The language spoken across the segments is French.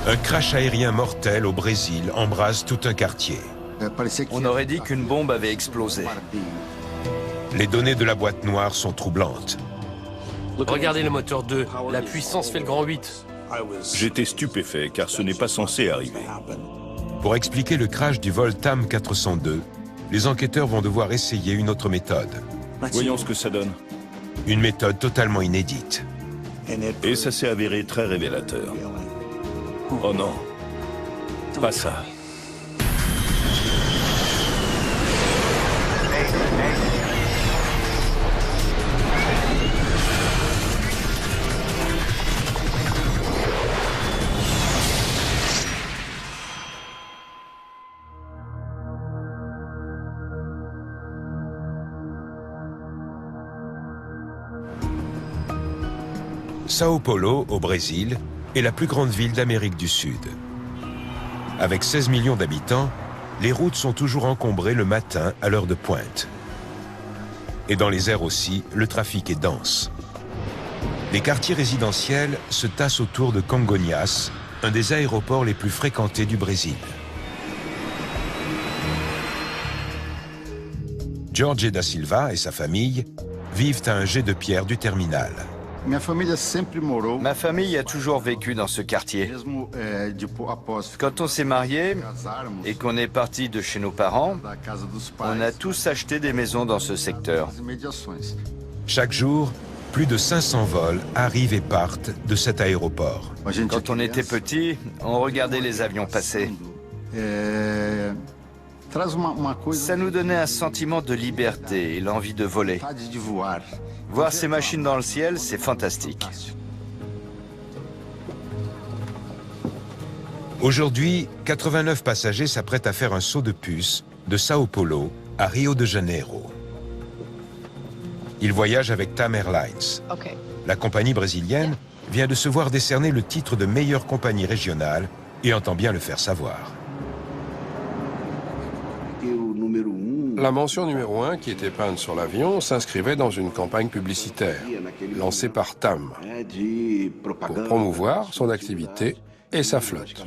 Un crash aérien mortel au Brésil embrase tout un quartier. On aurait dit qu'une bombe avait explosé. Les données de la boîte noire sont troublantes. Regardez le moteur 2, la puissance fait le grand 8. J'étais stupéfait car ce n'est pas censé arriver. Pour expliquer le crash du vol TAM 402, les enquêteurs vont devoir essayer une autre méthode. Voyons ce que ça donne. Une méthode totalement inédite. Et ça s'est avéré très révélateur. Oh non, pas ça. Sao Paulo, au Brésil, est la plus grande ville d'Amérique du Sud. Avec 16 millions d'habitants, les routes sont toujours encombrées le matin à l'heure de pointe. Et dans les airs aussi, le trafic est dense. Les quartiers résidentiels se tassent autour de Congonhas, un des aéroports les plus fréquentés du Brésil. Jorge da Silva et sa famille vivent à un jet de pierre du terminal. Ma famille a toujours vécu dans ce quartier. Quand on s'est marié et qu'on est parti de chez nos parents, on a tous acheté des maisons dans ce secteur. Chaque jour, plus de 500 vols arrivent et partent de cet aéroport. Quand on était petit, on regardait les avions passer. Ça nous donnait un sentiment de liberté et l'envie de voler. Voir ces machines dans le ciel, c'est fantastique. Aujourd'hui, 89 passagers s'apprêtent à faire un saut de puce de Sao Paulo à Rio de Janeiro. Ils voyagent avec TAM Airlines. La compagnie brésilienne vient de se voir décerner le titre de meilleure compagnie régionale et entend bien le faire savoir. La mention numéro 1 qui était peinte sur l'avion s'inscrivait dans une campagne publicitaire lancée par TAM pour promouvoir son activité et sa flotte.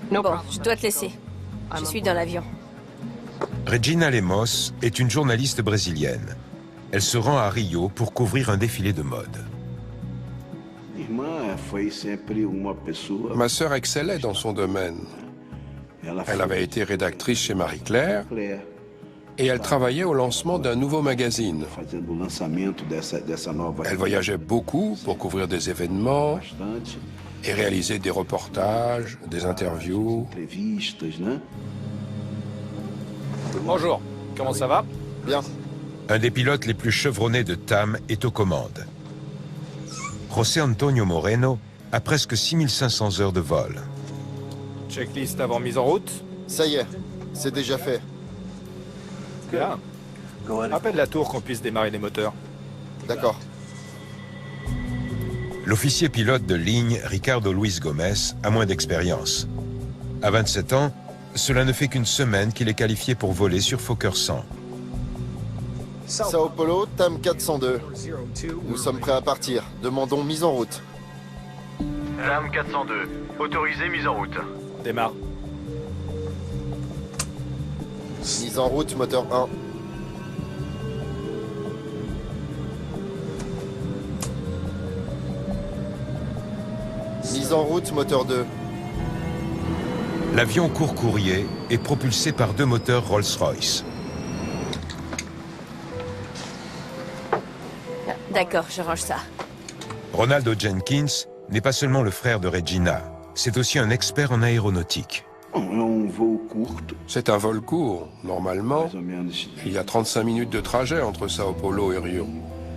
Bon, je dois te laisser. Je suis dans l'avion. Regina Lemos est une journaliste brésilienne. Elle se rend à Rio pour couvrir un défilé de mode. Ma sœur excellait dans son domaine. Elle avait été rédactrice chez Marie-Claire et elle travaillait au lancement d'un nouveau magazine. Elle voyageait beaucoup pour couvrir des événements et réaliser des reportages, des interviews. Bonjour, comment ça va? Bien. Un des pilotes les plus chevronnés de TAM est aux commandes. José Antonio Moreno a presque 6500 heures de vol. Checklist avant mise en route. Ça y est, c'est déjà fait. Bien. Appelle la tour qu'on puisse démarrer les moteurs. D'accord. L'officier pilote de ligne Ricardo Luis Gomes a moins d'expérience. À 27 ans, cela ne fait qu'une semaine qu'il est qualifié pour voler sur Fokker 100. Sao Paulo, TAM 402. Nous sommes prêts à partir. Demandons mise en route. TAM 402. Autorisé mise en route. Démarre. Mise en route, moteur 1. Mise en route, moteur 2. L'avion court-courrier est propulsé par 2 moteurs Rolls-Royce. D'accord, je range ça. Ronaldo Jenkins n'est pas seulement le frère de Regina, c'est aussi un expert en aéronautique. C'est un vol court. Normalement, il y a 35 minutes de trajet entre Sao Paulo et Rio.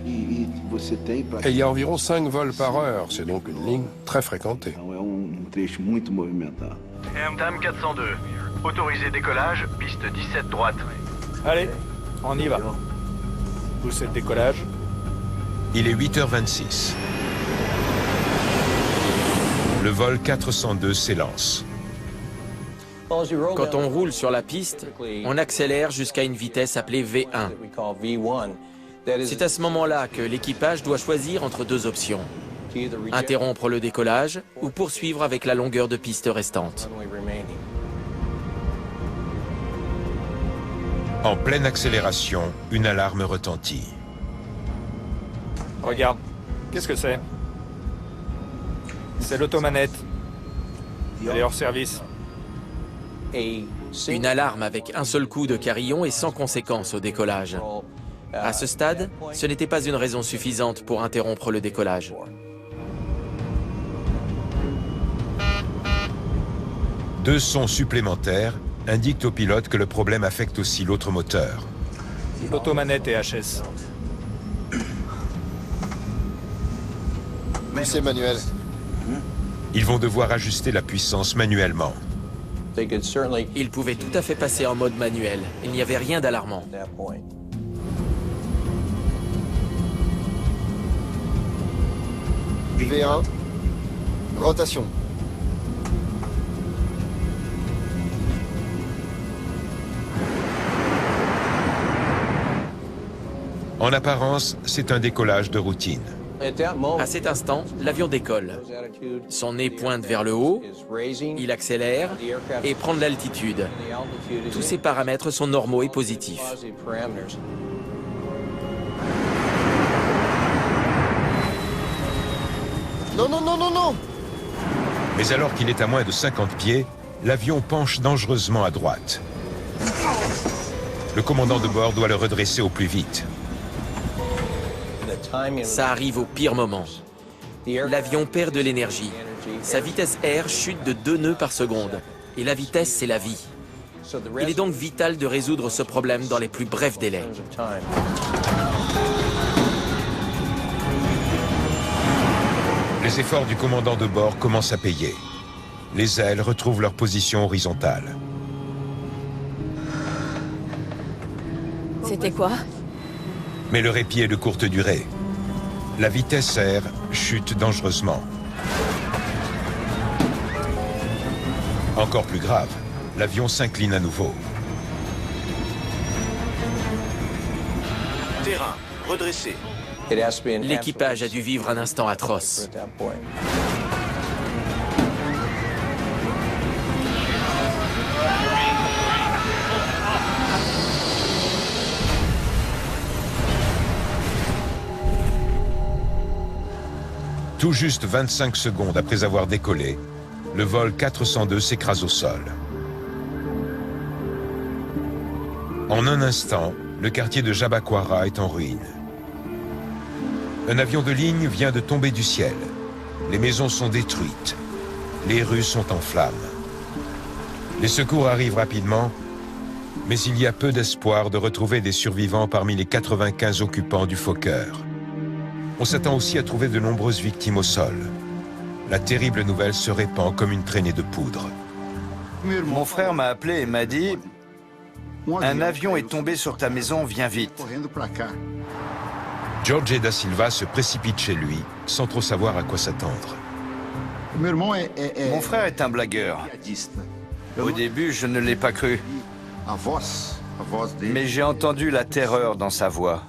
Et il y a environ 5 vols par heure. C'est donc une ligne très fréquentée. TAM 402. Autorisé décollage, piste 17 droite. Allez, on y va. Poussez le décollage. Il est 8h26. Le vol 402 s'élance. Quand on roule sur la piste, on accélère jusqu'à une vitesse appelée V1. C'est à ce moment-là que l'équipage doit choisir entre 2 options. Interrompre le décollage ou poursuivre avec la longueur de piste restante. En pleine accélération, une alarme retentit. Regarde, qu'est-ce que c'est? C'est l'automanette. Elle est hors service. Une alarme avec un seul coup de carillon et sans conséquence au décollage. À ce stade, ce n'était pas une raison suffisante pour interrompre le décollage. Deux sons supplémentaires indiquent au pilote que le problème affecte aussi l'autre moteur. L'automanette et HS. Poussez manuel. Ils vont devoir ajuster la puissance manuellement. Ils pouvaient tout à fait passer en mode manuel. Il n'y avait rien d'alarmant. V1. Rotation. En apparence, c'est un décollage de routine. À cet instant, l'avion décolle. Son nez pointe vers le haut, il accélère et prend de l'altitude. Tous ces paramètres sont normaux et positifs. Non, non, non, non, non! Mais alors qu'il est à moins de 50 pieds, l'avion penche dangereusement à droite. Le commandant de bord doit le redresser au plus vite. Ça arrive au pire moment. L'avion perd de l'énergie. Sa vitesse R chute de 2 nœuds par seconde. Et la vitesse, c'est la vie. Il est donc vital de résoudre ce problème dans les plus brefs délais. Les efforts du commandant de bord commencent à payer. Les ailes retrouvent leur position horizontale. C'était quoi? Mais le répit est de courte durée. La vitesse R chute dangereusement. Encore plus grave, l'avion s'incline à nouveau. Terrain, redressé. L'équipage a dû vivre un instant atroce. Tout juste 25 secondes après avoir décollé, le vol 402 s'écrase au sol. En un instant, le quartier de Jabaquara est en ruine. Un avion de ligne vient de tomber du ciel. Les maisons sont détruites. Les rues sont en flammes. Les secours arrivent rapidement, mais il y a peu d'espoir de retrouver des survivants parmi les 95 occupants du Fokker. On s'attend aussi à trouver de nombreuses victimes au sol. La terrible nouvelle se répand comme une traînée de poudre. Mon frère m'a appelé et m'a dit « Un avion est tombé sur ta maison, viens vite ». Jorge da Silva se précipite chez lui, sans trop savoir à quoi s'attendre. Mon frère est un blagueur. Au début, je ne l'ai pas cru. Mais j'ai entendu la terreur dans sa voix.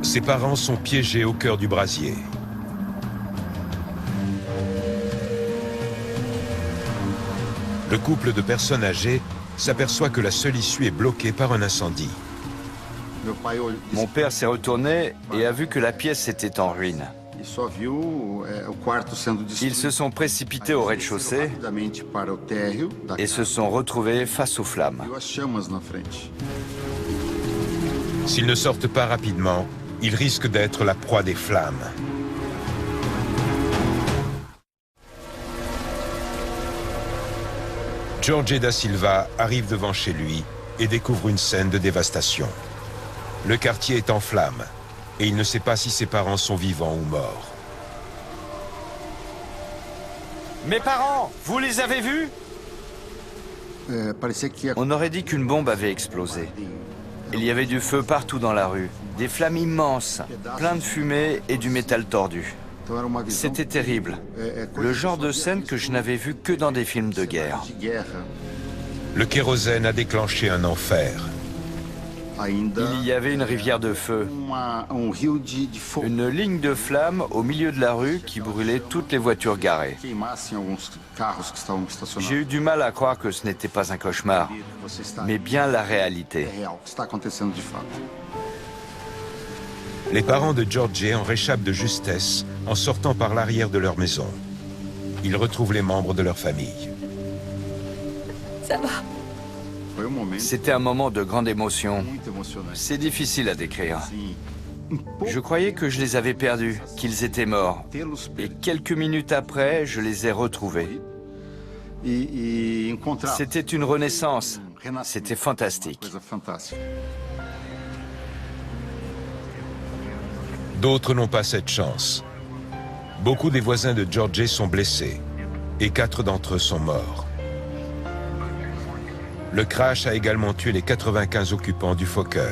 Ses parents sont piégés au cœur du brasier. Le couple de personnes âgées s'aperçoit que la seule issue est bloquée par un incendie. Mon père s'est retourné et a vu que la pièce était en ruine. Ils se sont précipités au rez-de-chaussée et se sont retrouvés face aux flammes. S'ils ne sortent pas rapidement, ils risquent d'être la proie des flammes. Jorge da Silva arrive devant chez lui et découvre une scène de dévastation. Le quartier est en flammes et il ne sait pas si ses parents sont vivants ou morts. Mes parents, vous les avez vus? On aurait dit qu'une bombe avait explosé. Il y avait du feu partout dans la rue, des flammes immenses, plein de fumée et du métal tordu. C'était terrible, le genre de scène que je n'avais vu que dans des films de guerre. Le kérosène a déclenché un enfer. Il y avait une rivière de feu, une ligne de flammes au milieu de la rue qui brûlait toutes les voitures garées. J'ai eu du mal à croire que ce n'était pas un cauchemar, mais bien la réalité. Les parents de Georgie en réchappent de justesse en sortant par l'arrière de leur maison. Ils retrouvent les membres de leur famille. Ça va. C'était un moment de grande émotion. C'est difficile à décrire. Je croyais que je les avais perdus, qu'ils étaient morts. Et quelques minutes après, je les ai retrouvés. C'était une renaissance. C'était fantastique. D'autres n'ont pas cette chance. Beaucoup des voisins de Georgie sont blessés et 4 d'entre eux sont morts. Le crash a également tué les 95 occupants du Fokker.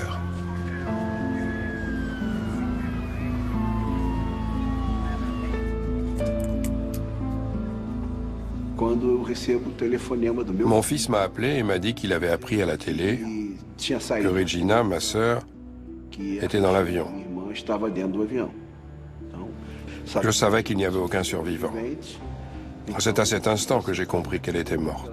Mon fils m'a appelé et m'a dit qu'il avait appris à la télé que Regina, ma sœur, était dans l'avion. Je savais qu'il n'y avait aucun survivant. C'est à cet instant que j'ai compris qu'elle était morte.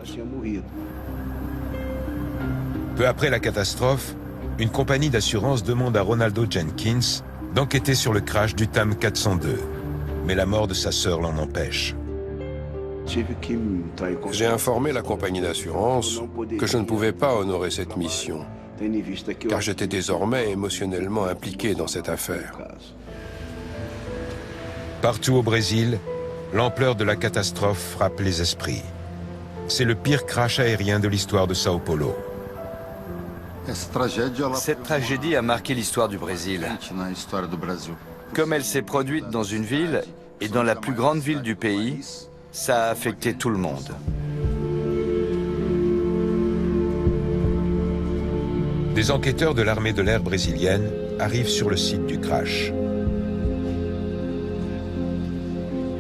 Peu après la catastrophe, une compagnie d'assurance demande à Ronaldo Jenkins d'enquêter sur le crash du TAM 402. Mais la mort de sa sœur l'en empêche. J'ai informé la compagnie d'assurance que je ne pouvais pas honorer cette mission, car j'étais désormais émotionnellement impliqué dans cette affaire. Partout au Brésil, l'ampleur de la catastrophe frappe les esprits. C'est le pire crash aérien de l'histoire de Sao Paulo. Cette tragédie a marqué l'histoire du Brésil. Comme elle s'est produite dans une ville et dans la plus grande ville du pays, ça a affecté tout le monde. Des enquêteurs de l'armée de l'air brésilienne arrivent sur le site du crash.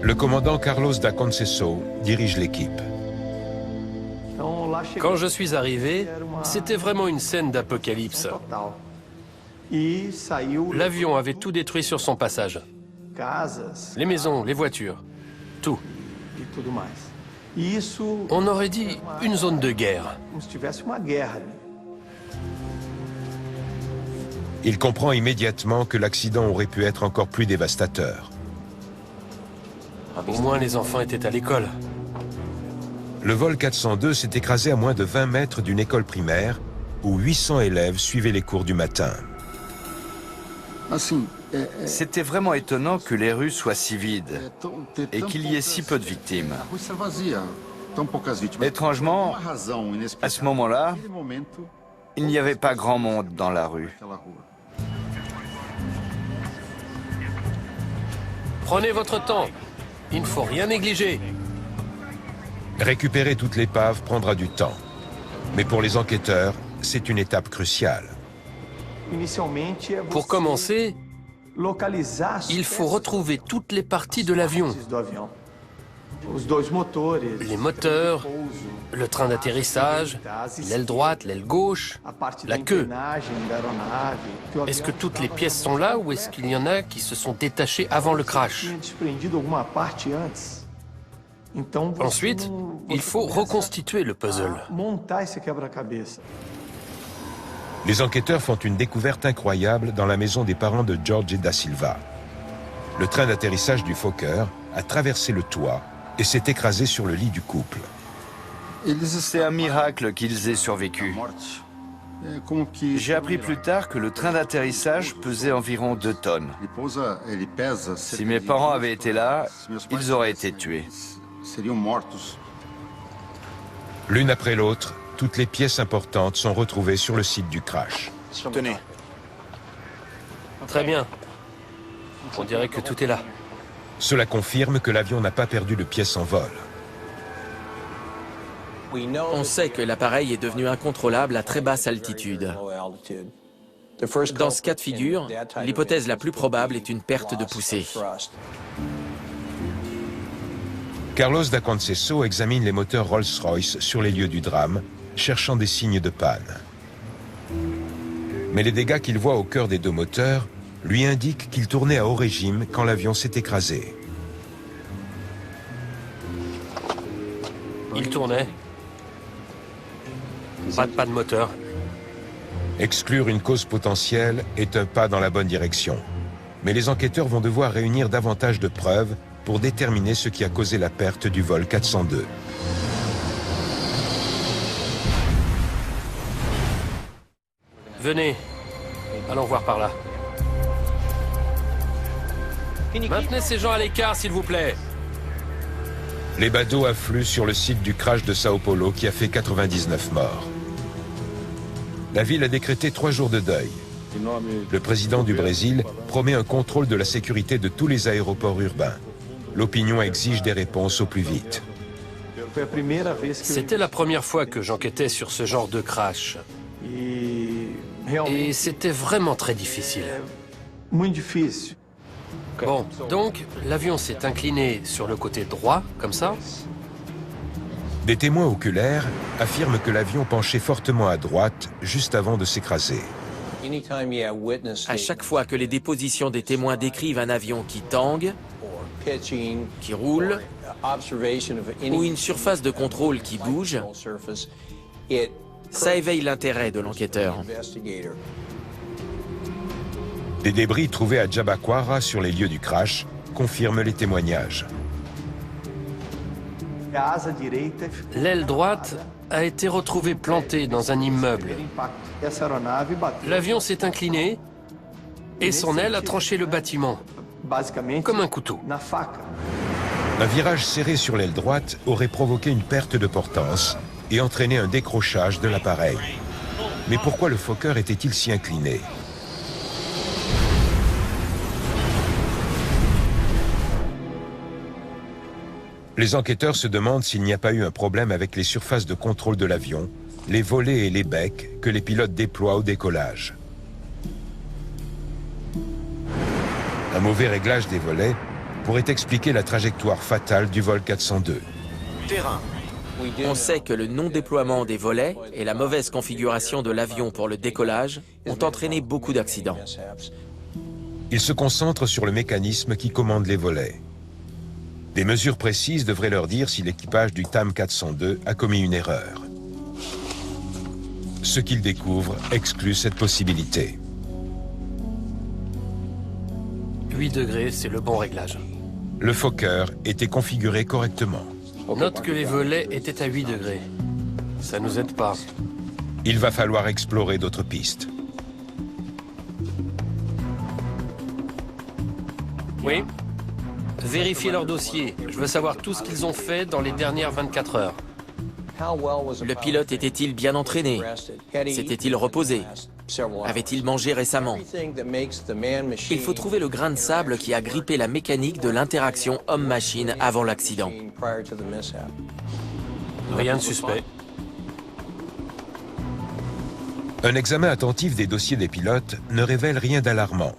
Le commandant Carlos da Conceição dirige l'équipe. Quand je suis arrivé, c'était vraiment une scène d'apocalypse. L'avion avait tout détruit sur son passage. Les maisons, les voitures, tout. On aurait dit une zone de guerre. Il comprend immédiatement que l'accident aurait pu être encore plus dévastateur. Au moins les enfants étaient à l'école. Le vol 402 s'est écrasé à moins de 20 mètres d'une école primaire où 800 élèves suivaient les cours du matin. C'était vraiment étonnant que les rues soient si vides et qu'il y ait si peu de victimes. Étrangement, à ce moment-là, il n'y avait pas grand monde dans la rue. Prenez votre temps. Il ne faut rien négliger. Récupérer toute l'épave prendra du temps. Mais pour les enquêteurs, c'est une étape cruciale. Pour commencer, il faut retrouver toutes les parties de l'avion. Les moteurs, le train d'atterrissage, l'aile droite, l'aile gauche, la queue. Est-ce que toutes les pièces sont là ou est-ce qu'il y en a qui se sont détachées avant le crash? Ensuite, il faut reconstituer le puzzle. Les enquêteurs font une découverte incroyable dans la maison des parents de Jorge da Silva. Le train d'atterrissage du Fokker a traversé le toit et s'est écrasé sur le lit du couple. C'est un miracle qu'ils aient survécu. J'ai appris plus tard que le train d'atterrissage pesait environ 2 tonnes. Si mes parents avaient été là, ils auraient été tués. L'une après l'autre, toutes les pièces importantes sont retrouvées sur le site du crash. Tenez. Très bien. On dirait que tout est là. Cela confirme que l'avion n'a pas perdu de pièces en vol. On sait que l'appareil est devenu incontrôlable à très basse altitude. Dans ce cas de figure, l'hypothèse la plus probable est une perte de poussée. Carlos da Conceição examine les moteurs Rolls-Royce sur les lieux du drame, cherchant des signes de panne. Mais les dégâts qu'il voit au cœur des deux moteurs lui indiquent qu'il tournait à haut régime quand l'avion s'est écrasé. Il tournait. Pas de moteur. Exclure une cause potentielle est un pas dans la bonne direction. Mais les enquêteurs vont devoir réunir davantage de preuves pour déterminer ce qui a causé la perte du vol 402. Venez, allons voir par là. Maintenez ces gens à l'écart, s'il vous plaît. Les badauds affluent sur le site du crash de Sao Paulo qui a fait 99 morts. La ville a décrété 3 jours de deuil. Le président du Brésil promet un contrôle de la sécurité de tous les aéroports urbains. L'opinion exige des réponses au plus vite. C'était la première fois que j'enquêtais sur ce genre de crash. Et c'était vraiment très difficile. Bon, donc, l'avion s'est incliné sur le côté droit, comme ça. Des témoins oculaires affirment que l'avion penchait fortement à droite juste avant de s'écraser. À chaque fois que les dépositions des témoins décrivent un avion qui tangue, qui roule, ou une surface de contrôle qui bouge, ça éveille l'intérêt de l'enquêteur. Des débris trouvés à Jabaquara sur les lieux du crash confirment les témoignages. L'aile droite a été retrouvée plantée dans un immeuble. L'avion s'est incliné et son aile a tranché le bâtiment, comme un couteau. Un virage serré sur l'aile droite aurait provoqué une perte de portance et entraîné un décrochage de l'appareil. Mais pourquoi le Fokker était-il si incliné ? Les enquêteurs se demandent s'il n'y a pas eu un problème avec les surfaces de contrôle de l'avion, les volets et les becs que les pilotes déploient au décollage. Un mauvais réglage des volets pourrait expliquer la trajectoire fatale du vol 402. On sait que le non-déploiement des volets et la mauvaise configuration de l'avion pour le décollage ont entraîné beaucoup d'accidents. Ils se concentrent sur le mécanisme qui commande les volets. Des mesures précises devraient leur dire si l'équipage du TAM 402 a commis une erreur. Ce qu'ils découvrent exclut cette possibilité. 8 degrés, c'est le bon réglage. Le Fokker était configuré correctement. Note que les volets étaient à 8 degrés. Ça nous aide pas. Il va falloir explorer d'autres pistes. Oui? Vérifiez leur dossier. Je veux savoir tout ce qu'ils ont fait dans les dernières 24 heures. Le pilote était-il bien entraîné? S'était-il reposé? Avait-il mangé récemment? Il faut trouver le grain de sable qui a grippé la mécanique de l'interaction homme-machine avant l'accident. Rien de suspect. Un examen attentif des dossiers des pilotes ne révèle rien d'alarmant.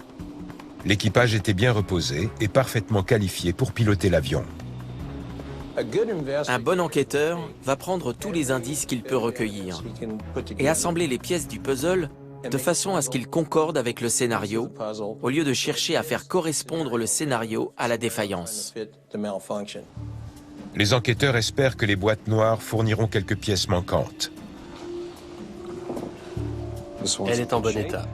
L'équipage était bien reposé et parfaitement qualifié pour piloter l'avion. Un bon enquêteur va prendre tous les indices qu'il peut recueillir et assembler les pièces du puzzle de façon à ce qu'ils concordent avec le scénario, au lieu de chercher à faire correspondre le scénario à la défaillance. Les enquêteurs espèrent que les boîtes noires fourniront quelques pièces manquantes. Elle est en bon état.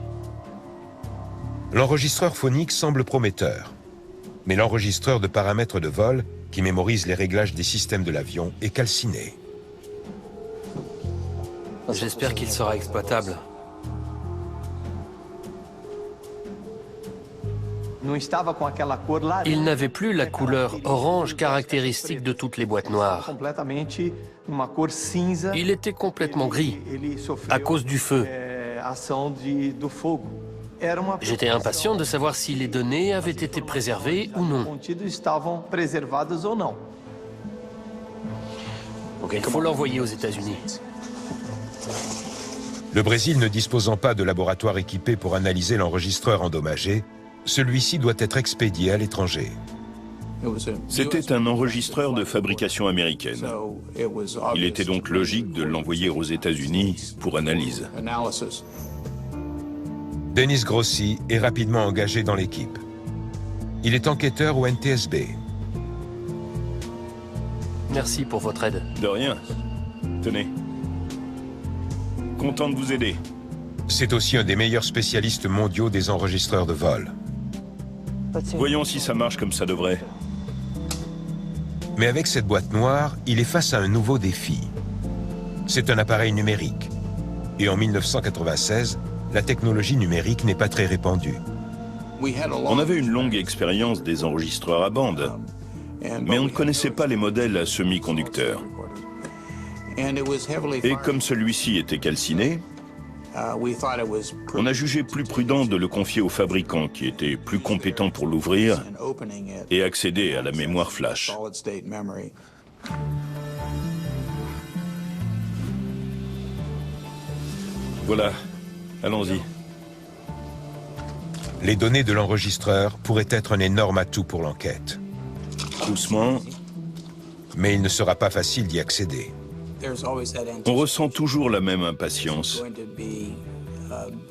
L'enregistreur phonique semble prometteur. Mais l'enregistreur de paramètres de vol, qui mémorise les réglages des systèmes de l'avion, est calciné. J'espère qu'il sera exploitable. Il n'avait plus la couleur orange caractéristique de toutes les boîtes noires. Il était complètement gris, à cause du feu. J'étais impatient de savoir si les données avaient été préservées ou non. Il faut l'envoyer aux États-Unis. Le Brésil ne disposant pas de laboratoire équipé pour analyser l'enregistreur endommagé, celui-ci doit être expédié à l'étranger. C'était un enregistreur de fabrication américaine. Il était donc logique de l'envoyer aux États-Unis pour analyse. Dennis Grossi est rapidement engagé dans l'équipe. Il est enquêteur au NTSB. Merci pour votre aide. De rien. Tenez. Content de vous aider. C'est aussi un des meilleurs spécialistes mondiaux des enregistreurs de vol. Voyons si ça marche comme ça devrait. Mais avec cette boîte noire, il est face à un nouveau défi. C'est un appareil numérique. Et en 1996, la technologie numérique n'est pas très répandue. On avait une longue expérience des enregistreurs à bande, mais on ne connaissait pas les modèles à semi-conducteurs. Et comme celui-ci était calciné, on a jugé plus prudent de le confier au fabricant qui était plus compétent pour l'ouvrir et accéder à la mémoire flash. Voilà, allons-y. Les données de l'enregistreur pourraient être un énorme atout pour l'enquête. Doucement. Mais il ne sera pas facile d'y accéder. On ressent toujours la même impatience.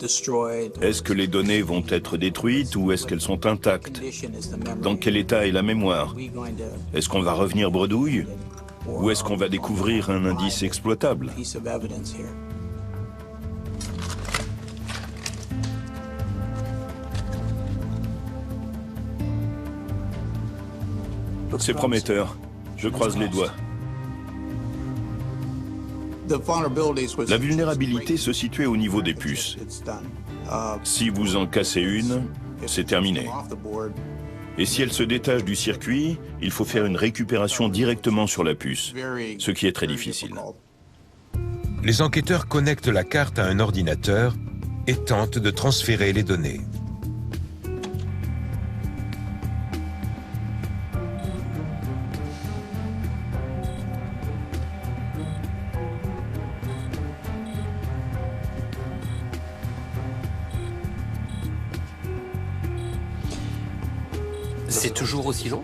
Est-ce que les données vont être détruites ou est-ce qu'elles sont intactes? Dans quel état est la mémoire? Est-ce qu'on va revenir bredouille? Ou est-ce qu'on va découvrir un indice exploitable? C'est prometteur. Je croise les doigts. La vulnérabilité se situait au niveau des puces. Si vous en cassez une, c'est terminé. Et si elle se détache du circuit, il faut faire une récupération directement sur la puce, ce qui est très difficile. Les enquêteurs connectent la carte à un ordinateur et tentent de transférer les données. C'est toujours aussi long?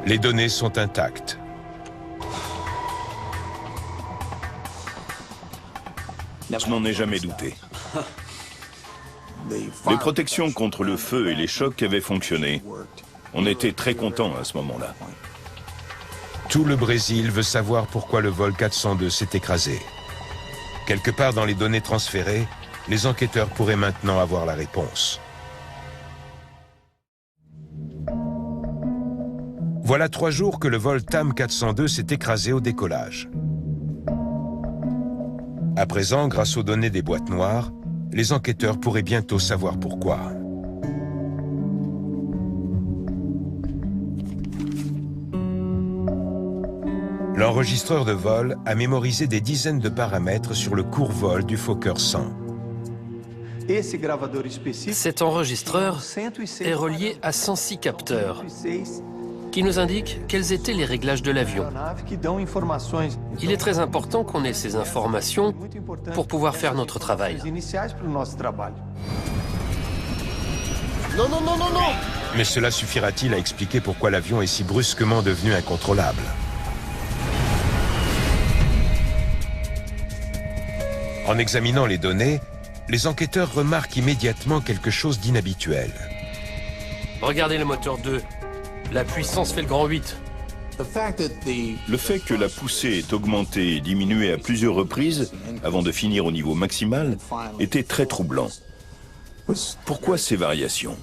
Les données sont intactes. Je n'en ai jamais douté. Les protections contre le feu et les chocs avaient fonctionné. On était très contents à ce moment-là. Tout le Brésil veut savoir pourquoi le vol 402 s'est écrasé. Quelque part dans les données transférées, les enquêteurs pourraient maintenant avoir la réponse. Voilà 3 jours que le vol TAM 402 s'est écrasé au décollage. À présent, grâce aux données des boîtes noires, les enquêteurs pourraient bientôt savoir pourquoi. L'enregistreur de vol a mémorisé des dizaines de paramètres sur le court vol du Fokker 100. Cet enregistreur est relié à 106 capteurs qui nous indiquent quels étaient les réglages de l'avion. Il est très important qu'on ait ces informations pour pouvoir faire notre travail. Non, non, non, non, non! Mais cela suffira-t-il à expliquer pourquoi l'avion est si brusquement devenu incontrôlable? En examinant les données, les enquêteurs remarquent immédiatement quelque chose d'inhabituel. Regardez le moteur 2. La puissance fait le grand 8. Le fait que la poussée ait augmenté et diminué à plusieurs reprises avant de finir au niveau maximal était très troublant. Pourquoi ces variations?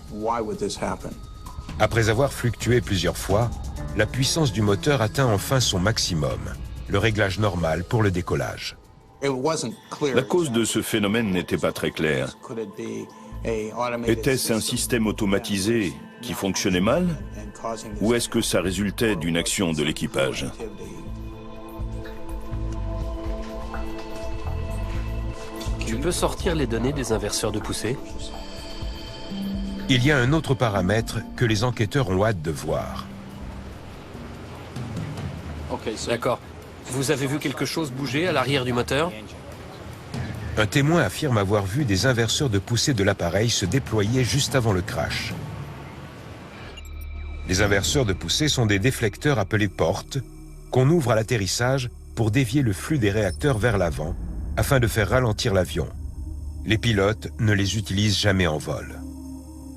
Après avoir fluctué plusieurs fois, la puissance du moteur atteint enfin son maximum, le réglage normal pour le décollage. La cause de ce phénomène n'était pas très claire. Était-ce un système automatisé qui fonctionnait mal? Ou est-ce que ça résultait d'une action de l'équipage? Tu peux sortir les données des inverseurs de poussée? Il y a un autre paramètre que les enquêteurs ont hâte de voir. D'accord. Vous avez vu quelque chose bouger à l'arrière du moteur? Un témoin affirme avoir vu des inverseurs de poussée de l'appareil se déployer juste avant le crash. Les inverseurs de poussée sont des déflecteurs appelés portes qu'on ouvre à l'atterrissage pour dévier le flux des réacteurs vers l'avant afin de faire ralentir l'avion. Les pilotes ne les utilisent jamais en vol.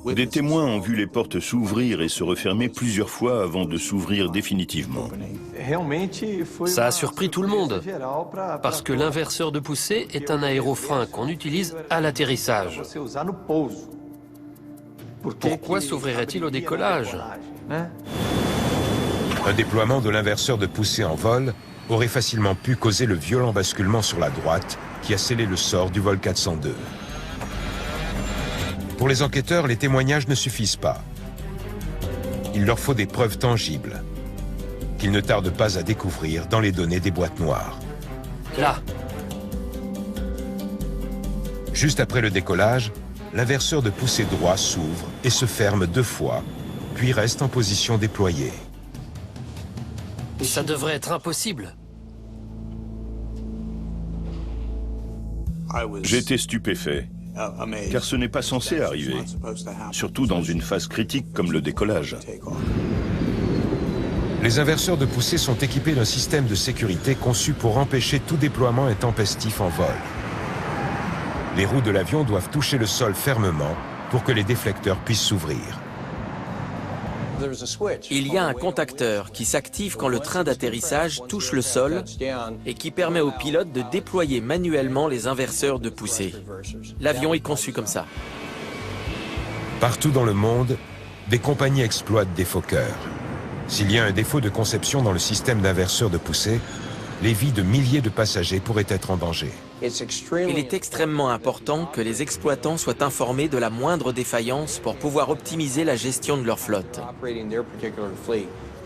Des témoins ont vu les portes s'ouvrir et se refermer plusieurs fois avant de s'ouvrir définitivement. Ça a surpris tout le monde, parce que l'inverseur de poussée est un aérofrein qu'on utilise à l'atterrissage. Pourquoi s'ouvrirait-il au décollage? Un déploiement de l'inverseur de poussée en vol aurait facilement pu causer le violent basculement sur la droite qui a scellé le sort du vol 402. Pour les enquêteurs, les témoignages ne suffisent pas. Il leur faut des preuves tangibles, qu'ils ne tardent pas à découvrir dans les données des boîtes noires. Là. Juste après le décollage, l'inverseur de poussée droit s'ouvre et se ferme 2 fois, puis reste en position déployée. Ça devrait être impossible. J'étais stupéfait, car ce n'est pas censé arriver, surtout dans une phase critique comme le décollage. Les inverseurs de poussée sont équipés d'un système de sécurité conçu pour empêcher tout déploiement intempestif en vol. Les roues de l'avion doivent toucher le sol fermement pour que les déflecteurs puissent s'ouvrir. Il y a un contacteur qui s'active quand le train d'atterrissage touche le sol et qui permet au pilote de déployer manuellement les inverseurs de poussée. L'avion est conçu comme ça. Partout dans le monde, des compagnies exploitent des Fokkers. S'il y a un défaut de conception dans le système d'inverseurs de poussée, les vies de milliers de passagers pourraient être en danger. Il est extrêmement important que les exploitants soient informés de la moindre défaillance pour pouvoir optimiser la gestion de leur flotte.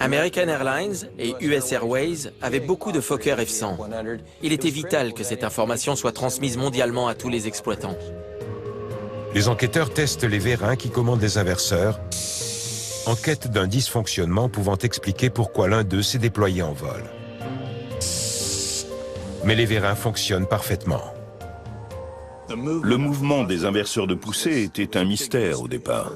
American Airlines et US Airways avaient beaucoup de Fokker F-100. Il était vital que cette information soit transmise mondialement à tous les exploitants. Les enquêteurs testent les vérins qui commandent les inverseurs en quête d'un dysfonctionnement pouvant expliquer pourquoi l'un d'eux s'est déployé en vol. Mais les vérins fonctionnent parfaitement. Le mouvement des inverseurs de poussée était un mystère au départ.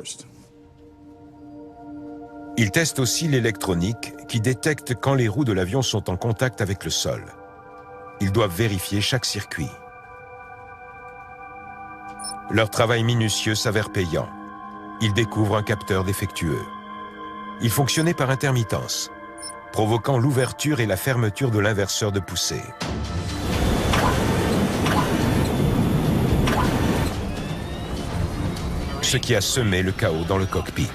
Ils testent aussi l'électronique qui détecte quand les roues de l'avion sont en contact avec le sol. Ils doivent vérifier chaque circuit. Leur travail minutieux s'avère payant. Ils découvrent un capteur défectueux. Il fonctionnait par intermittence, provoquant l'ouverture et la fermeture de l'inverseur de poussée. Ce qui a semé le chaos dans le cockpit.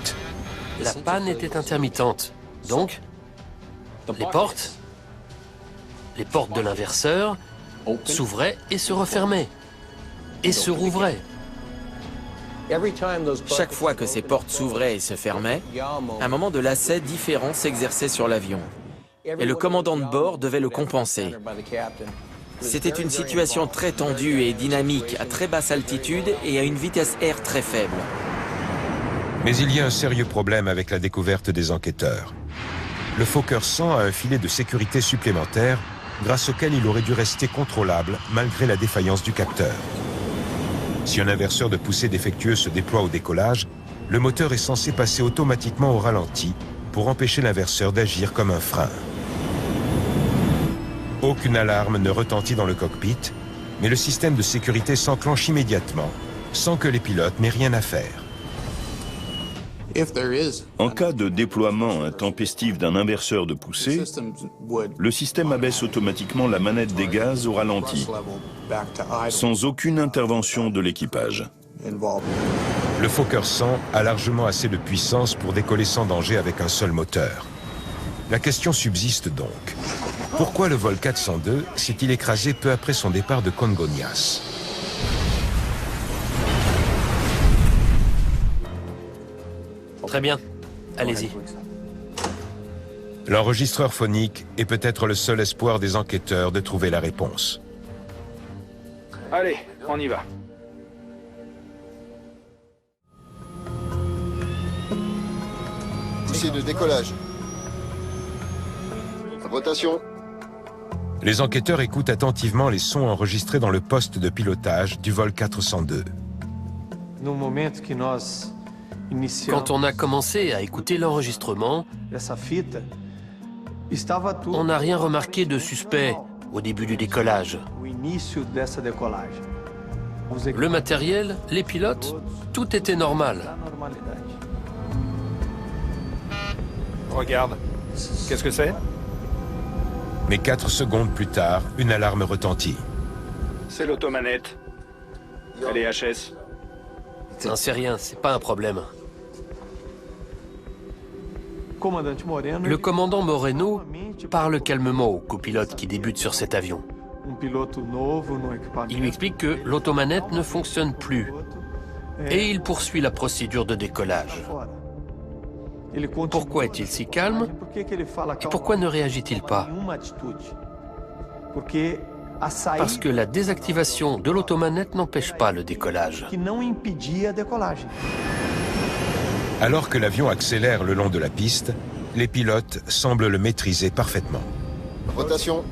La panne était intermittente. Donc, les portes de l'inverseur s'ouvraient et se refermaient. Et se rouvraient. Chaque fois que ces portes s'ouvraient et se fermaient, un moment de lacet différent s'exerçait sur l'avion. Et le commandant de bord devait le compenser. C'était une situation très tendue et dynamique, à très basse altitude et à une vitesse R très faible. Mais il y a un sérieux problème avec la découverte des enquêteurs. Le Fokker 100 a un filet de sécurité supplémentaire grâce auquel il aurait dû rester contrôlable malgré la défaillance du capteur. Si un inverseur de poussée défectueux se déploie au décollage, le moteur est censé passer automatiquement au ralenti pour empêcher l'inverseur d'agir comme un frein. Aucune alarme ne retentit dans le cockpit, mais le système de sécurité s'enclenche immédiatement, sans que les pilotes n'aient rien à faire. En cas de déploiement intempestif d'un inverseur de poussée, le système abaisse automatiquement la manette des gaz au ralenti, sans aucune intervention de l'équipage. Le Fokker 100 a largement assez de puissance pour décoller sans danger avec un seul moteur. La question subsiste donc. Pourquoi le vol 402 s'est-il écrasé peu après son départ de Congonhas? Très bien, allez-y. L'enregistreur phonique est peut-être le seul espoir des enquêteurs de trouver la réponse. Allez, on y va. Poussée de décollage. Rotation. Les enquêteurs écoutent attentivement les sons enregistrés dans le poste de pilotage du vol 402. Quand on a commencé à écouter l'enregistrement, on n'a rien remarqué de suspect au début du décollage. Le matériel, les pilotes, tout était normal. Regarde. Qu'est-ce que c'est? Mais 4 secondes plus tard, une alarme retentit. C'est l'automanette. Elle est HS. Non, c'est rien, c'est pas un problème. Le commandant Moreno parle calmement au copilote qui débute sur cet avion. Il lui explique que l'automanette ne fonctionne plus et il poursuit la procédure de décollage. Pourquoi est-il si calme et pourquoi ne réagit-il pas? Parce que la désactivation de l'automanette n'empêche pas le décollage. Alors que l'avion accélère le long de la piste, les pilotes semblent le maîtriser parfaitement. Rotation.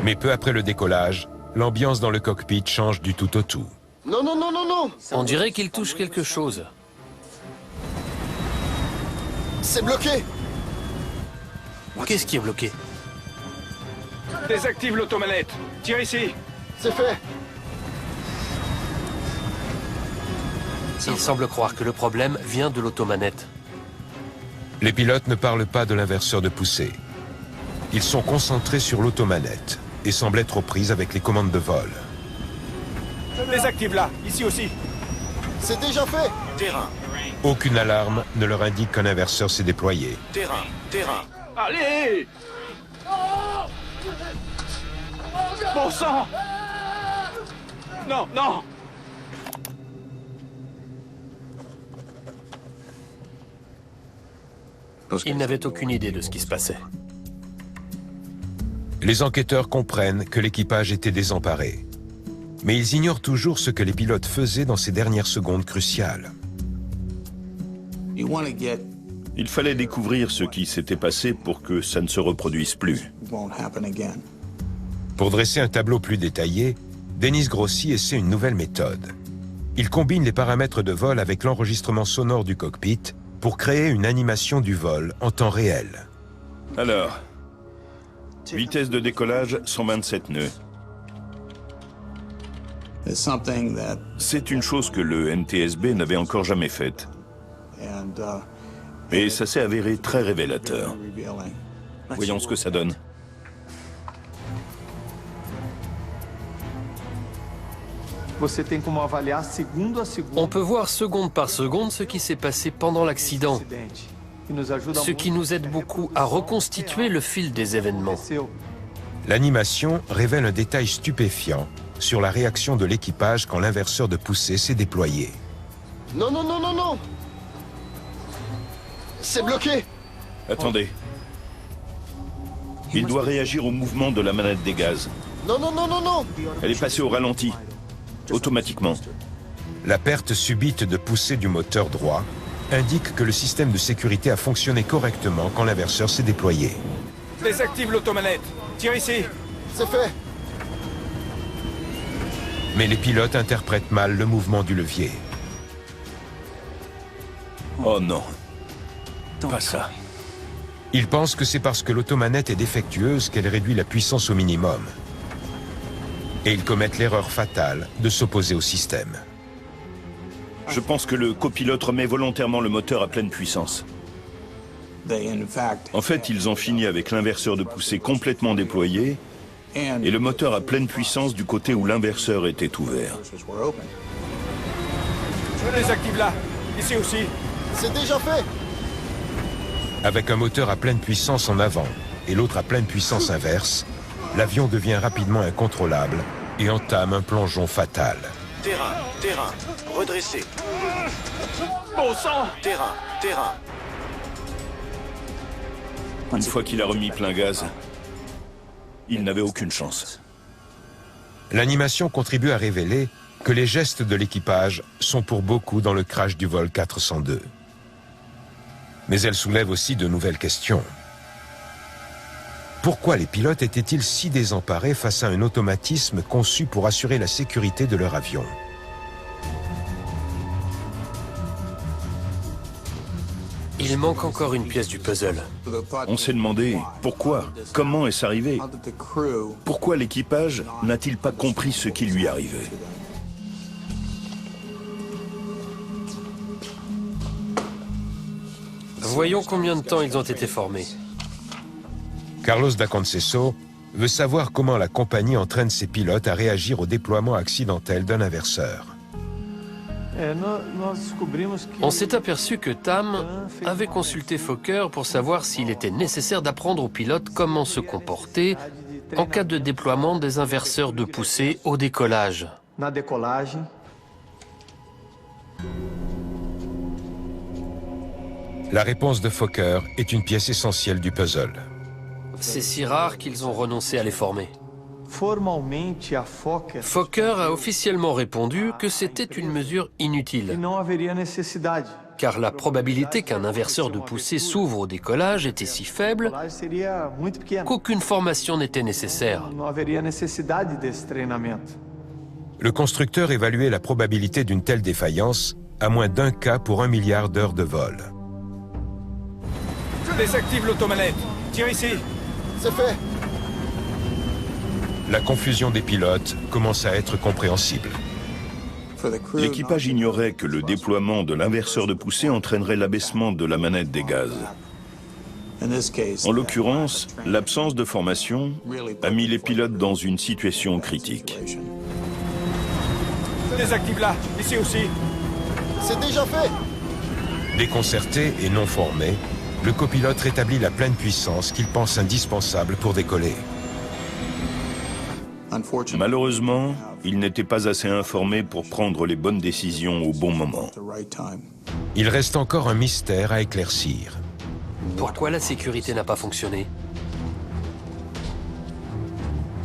Mais peu après le décollage, l'ambiance dans le cockpit change du tout au tout. Non, non, non, non, non! On dirait qu'il touche quelque chose. C'est bloqué! Qu'est-ce qui est bloqué? Désactive l'automanette. Tire ici. C'est fait! Il semble croire que le problème vient de l'automanette. Les pilotes ne parlent pas de l'inverseur de poussée. Ils sont concentrés sur l'automanette et semblent être aux prises avec les commandes de vol. Désactive-la. Ici aussi. C'est déjà fait! Terrain. Aucune alarme ne leur indique qu'un inverseur s'est déployé. Terrain. Terrain. Allez! Bon sang! Non, non! Ils n'avaient aucune idée de ce qui se passait. Les enquêteurs comprennent que l'équipage était désemparé. Mais ils ignorent toujours ce que les pilotes faisaient dans ces dernières secondes cruciales. Il fallait découvrir ce qui s'était passé pour que ça ne se reproduise plus. Pour dresser un tableau plus détaillé, Denis Grossi essaie une nouvelle méthode. Il combine les paramètres de vol avec l'enregistrement sonore du cockpit pour créer une animation du vol en temps réel. Alors, vitesse de décollage 127 nœuds. C'est une chose que le NTSB n'avait encore jamais faite. Et ça s'est avéré très révélateur. Voyons ce que ça donne. On peut voir seconde par seconde ce qui s'est passé pendant l'accident, ce qui nous aide beaucoup à reconstituer le fil des événements. L'animation révèle un détail stupéfiant sur la réaction de l'équipage quand l'inverseur de poussée s'est déployé. Non, non, non, non, non! C'est bloqué! Attendez. Il doit réagir au mouvement de la manette des gaz. Non, non, non, non, non! Elle est passée au ralenti, automatiquement. La perte subite de poussée du moteur droit indique que le système de sécurité a fonctionné correctement quand l'inverseur s'est déployé. Désactive l'automanette. Tire ici. C'est fait! Mais les pilotes interprètent mal le mouvement du levier. Oh non. Pas ça. Ils pensent que c'est parce que l'automanette est défectueuse qu'elle réduit la puissance au minimum. Et ils commettent l'erreur fatale de s'opposer au système. Je pense que le copilote remet volontairement le moteur à pleine puissance. En fait, ils ont fini avec l'inverseur de poussée complètement déployé et le moteur à pleine puissance du côté où l'inverseur était ouvert. Désactive-la. Ici aussi. C'est déjà fait! Avec un moteur à pleine puissance en avant et l'autre à pleine puissance inverse, l'avion devient rapidement incontrôlable et entame un plongeon fatal. Terrain. Terrain. Redressé. Bon sang! Terrain. Terrain. Une fois qu'il a remis plein gaz, il n'avait aucune chance. L'animation contribue à révéler que les gestes de l'équipage sont pour beaucoup dans le crash du vol 402. Mais elle soulève aussi de nouvelles questions. Pourquoi les pilotes étaient-ils si désemparés face à un automatisme conçu pour assurer la sécurité de leur avion? Il manque encore une pièce du puzzle. On s'est demandé pourquoi, comment est-ce arrivé? Pourquoi l'équipage n'a-t-il pas compris ce qui lui arrivait? Voyons combien de temps ils ont été formés. Carlos da Conceição veut savoir comment la compagnie entraîne ses pilotes à réagir au déploiement accidentel d'un inverseur. On s'est aperçu que Tam avait consulté Fokker pour savoir s'il était nécessaire d'apprendre aux pilotes comment se comporter en cas de déploiement des inverseurs de poussée au décollage. La réponse de Fokker est une pièce essentielle du puzzle. C'est si rare qu'ils ont renoncé à les former. Fokker a officiellement répondu que c'était une mesure inutile, car la probabilité qu'un inverseur de poussée s'ouvre au décollage était si faible qu'aucune formation n'était nécessaire. Le constructeur évaluait la probabilité d'une telle défaillance à moins d'un cas pour 1 milliard d'heures de vol. Désactive l'automanette. Tire ici. C'est fait. La confusion des pilotes commence à être compréhensible. L'équipage ignorait que le déploiement de l'inverseur de poussée entraînerait l'abaissement de la manette des gaz. En l'occurrence, l'absence de formation a mis les pilotes dans une situation critique. Désactive-la. Ici aussi. C'est déjà fait. Déconcerté et non formé, le copilote rétablit la pleine puissance qu'il pense indispensable pour décoller. Malheureusement, il n'était pas assez informé pour prendre les bonnes décisions au bon moment. Il reste encore un mystère à éclaircir. Pourquoi la sécurité n'a pas fonctionné?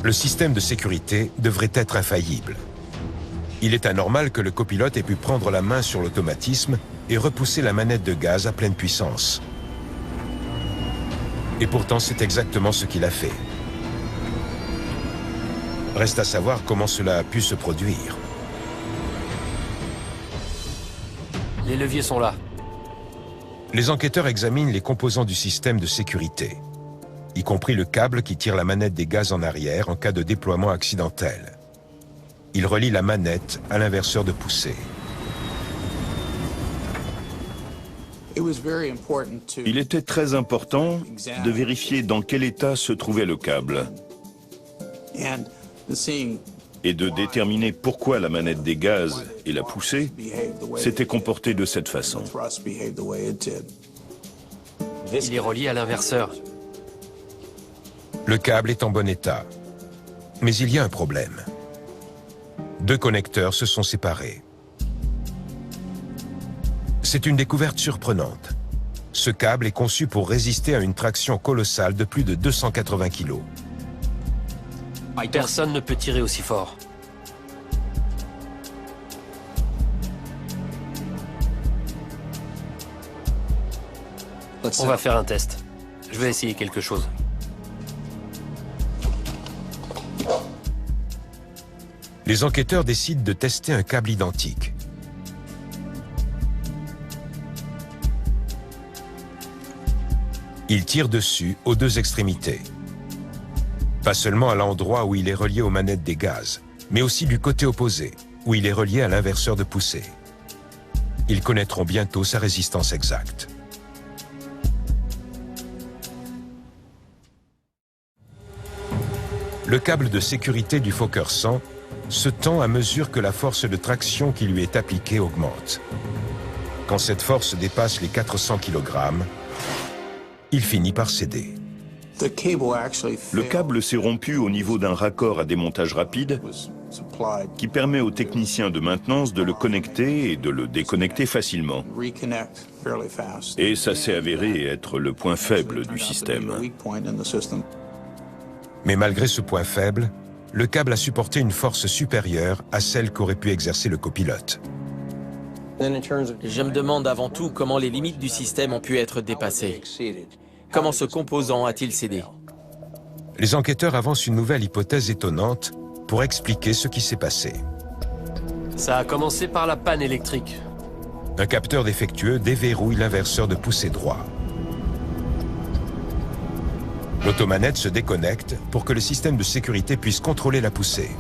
Le système de sécurité devrait être infaillible. Il est anormal que le copilote ait pu prendre la main sur l'automatisme et repousser la manette de gaz à pleine puissance. Et pourtant, c'est exactement ce qu'il a fait. Reste à savoir comment cela a pu se produire. Les leviers sont là. Les enquêteurs examinent les composants du système de sécurité, y compris le câble qui tire la manette des gaz en arrière en cas de déploiement accidentel. Ils relient la manette à l'inverseur de poussée. Il était très important de vérifier dans quel état se trouvait le câble et de déterminer pourquoi la manette des gaz et la poussée s'étaient comportées de cette façon. Il est relié à l'inverseur. Le câble est en bon état. Mais il y a un problème. 2 connecteurs se sont séparés. C'est une découverte surprenante. Ce câble est conçu pour résister à une traction colossale de plus de 280 kg. Personne ne peut tirer aussi fort. On va faire un test. Je vais essayer quelque chose. Les enquêteurs décident de tester un câble identique. Ils tirent dessus aux 2 extrémités. Pas seulement à l'endroit où il est relié aux manettes des gaz, mais aussi du côté opposé, où il est relié à l'inverseur de poussée. Ils connaîtront bientôt sa résistance exacte. Le câble de sécurité du Fokker 100 se tend à mesure que la force de traction qui lui est appliquée augmente. Quand cette force dépasse les 400 kg, il finit par céder. Le câble s'est rompu au niveau d'un raccord à démontage rapide qui permet aux techniciens de maintenance de le connecter et de le déconnecter facilement. Et ça s'est avéré être le point faible du système. Mais malgré ce point faible, le câble a supporté une force supérieure à celle qu'aurait pu exercer le copilote. Je me demande avant tout comment les limites du système ont pu être dépassées. Comment ce composant a-t-il cédé? Les enquêteurs avancent une nouvelle hypothèse étonnante pour expliquer ce qui s'est passé. Ça a commencé par la panne électrique. Un capteur défectueux déverrouille l'inverseur de poussée droit. L'automanette se déconnecte pour que le système de sécurité puisse contrôler la poussée.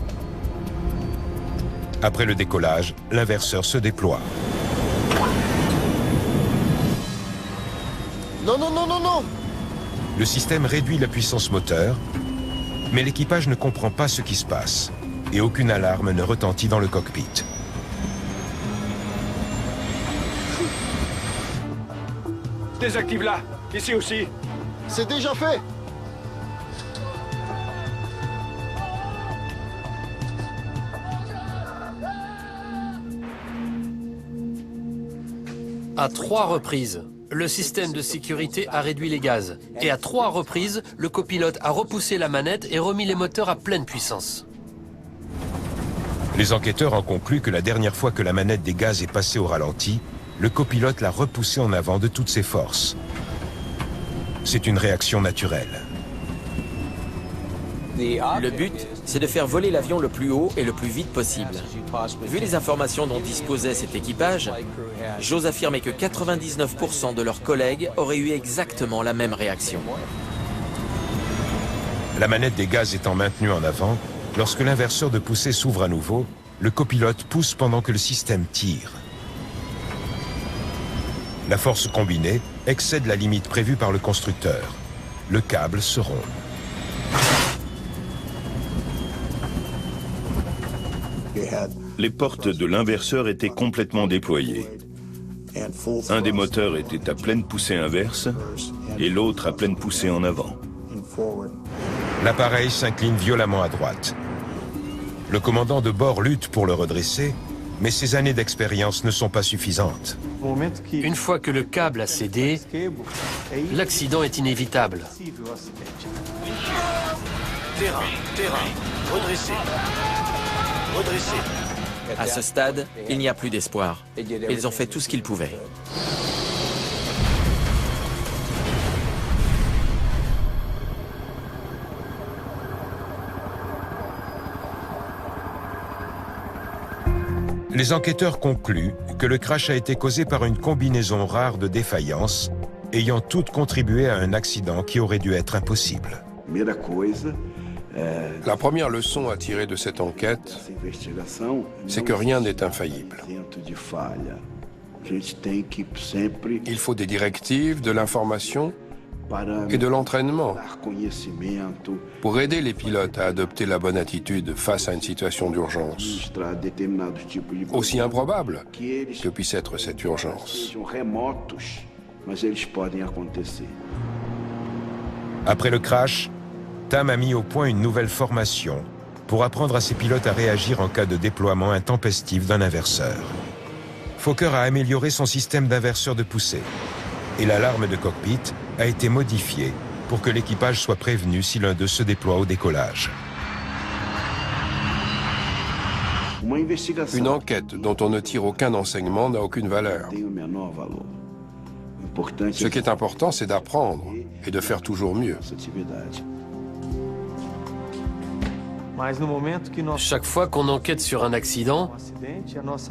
Après le décollage, l'inverseur se déploie. Non, non, non, non, non! Le système réduit la puissance moteur, mais l'équipage ne comprend pas ce qui se passe et aucune alarme ne retentit dans le cockpit. Désactive-la, ici aussi. C'est déjà fait! À 3 reprises, le système de sécurité a réduit les gaz. Et à 3 reprises, le copilote a repoussé la manette et remis les moteurs à pleine puissance. Les enquêteurs en concluent que la dernière fois que la manette des gaz est passée au ralenti, le copilote l'a repoussée en avant de toutes ses forces. C'est une réaction naturelle. Le but, c'est de faire voler l'avion le plus haut et le plus vite possible. Vu les informations dont disposait cet équipage, j'ose affirmer que 99% de leurs collègues auraient eu exactement la même réaction. La manette des gaz étant maintenue en avant, lorsque l'inverseur de poussée s'ouvre à nouveau, le copilote pousse pendant que le système tire. La force combinée excède la limite prévue par le constructeur. Le câble se rompt. Les portes de l'inverseur étaient complètement déployées. Un des moteurs était à pleine poussée inverse et l'autre à pleine poussée en avant. L'appareil s'incline violemment à droite. Le commandant de bord lutte pour le redresser, mais ses années d'expérience ne sont pas suffisantes. Une fois que le câble a cédé, l'accident est inévitable. Terrain, redressez. Redressez. À ce stade, il n'y a plus d'espoir. Ils ont fait tout ce qu'ils pouvaient. Les enquêteurs concluent que le crash a été causé par une combinaison rare de défaillances, ayant toutes contribué à un accident qui aurait dû être impossible. La première leçon à tirer de cette enquête, c'est que rien n'est infaillible. Il faut des directives, de l'information et de l'entraînement pour aider les pilotes à adopter la bonne attitude face à une situation d'urgence, aussi improbable que puisse être cette urgence. Après le crash, Tam a mis au point une nouvelle formation pour apprendre à ses pilotes à réagir en cas de déploiement intempestif d'un inverseur. Fokker a amélioré son système d'inverseur de poussée et l'alarme de cockpit a été modifiée pour que l'équipage soit prévenu si l'un d'eux se déploie au décollage. Une enquête dont on ne tire aucun enseignement n'a aucune valeur. Ce qui est important, c'est d'apprendre et de faire toujours mieux. Chaque fois qu'on enquête sur un accident,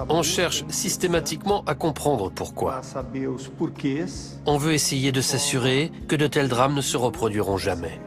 on cherche systématiquement à comprendre pourquoi. On veut essayer de s'assurer que de tels drames ne se reproduiront jamais.